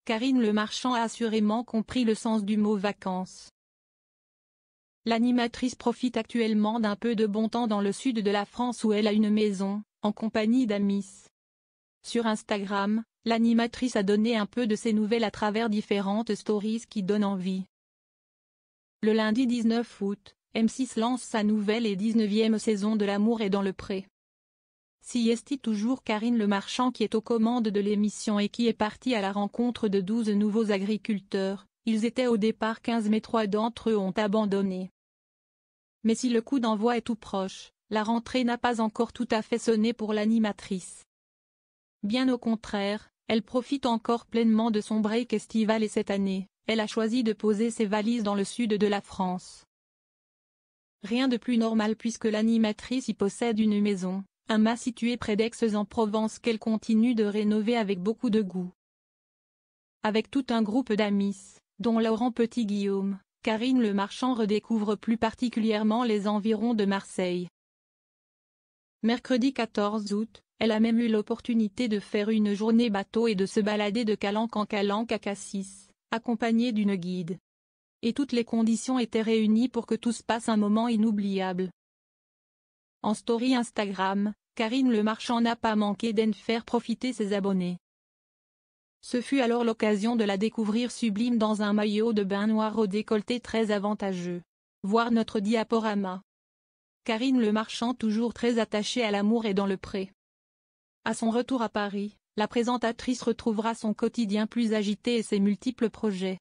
Karine Le Marchand a assurément compris le sens du mot vacances. L'animatrice profite actuellement d'un peu de bon temps dans le sud de la France où elle a une maison, en compagnie d'amis. Sur Instagram, l'animatrice a donné un peu de ses nouvelles à travers différentes stories qui donnent envie. Le lundi 19 août, M6 lance sa nouvelle et 19e saison de L'amour est dans le pré. Si est toujours Karine Le Marchand qui est aux commandes de l'émission et qui est partie à la rencontre de 12 nouveaux agriculteurs, ils étaient au départ 15 mais 3 d'entre eux ont abandonné. Mais si le coup d'envoi est tout proche, la rentrée n'a pas encore tout à fait sonné pour l'animatrice. Bien au contraire, elle profite encore pleinement de son break estival et cette année, elle a choisi de poser ses valises dans le sud de la France. Rien de plus normal puisque l'animatrice y possède une maison, un mât situé près d'Aix-en-Provence qu'elle continue de rénover avec beaucoup de goût. Avec tout un groupe d'amis, dont Laurent Petit-Guillaume, Karine Le Marchand redécouvre plus particulièrement les environs de Marseille. Mercredi 14 août, elle a même eu l'opportunité de faire une journée bateau et de se balader de Calanque en Calanque à Cassis, accompagnée d'une guide. Et toutes les conditions étaient réunies pour que tout se passe un moment inoubliable. En story Instagram, Karine Le Marchand n'a pas manqué d'en faire profiter ses abonnés. Ce fut alors l'occasion de la découvrir sublime dans un maillot de bain noir au décolleté très avantageux. Voir notre diaporama. Karine Le Marchand toujours très attachée à l'amour et dans le pré. À son retour à Paris, la présentatrice retrouvera son quotidien plus agité et ses multiples projets.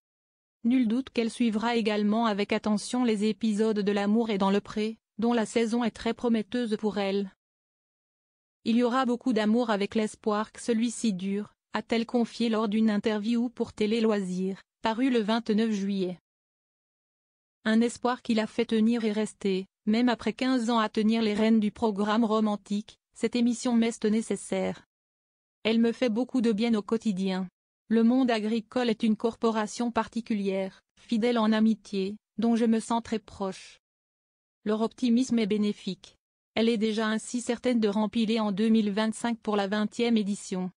Nul doute qu'elle suivra également avec attention les épisodes de L'amour et dans le pré, dont la saison est très prometteuse pour elle. Il y aura beaucoup d'amour avec l'espoir que celui-ci dure, a-t-elle confié lors d'une interview pour Télé Loisirs, parue le 29 juillet. Un espoir qui l'a fait tenir et rester, même après 15 ans à tenir les rênes du programme romantique, cette émission m'est nécessaire. Elle me fait beaucoup de bien au quotidien. Le monde agricole est une corporation particulière, fidèle en amitié, dont je me sens très proche. Leur optimisme est bénéfique. Elle est déjà ainsi certaine de rempiler en 2025 pour la 20e édition.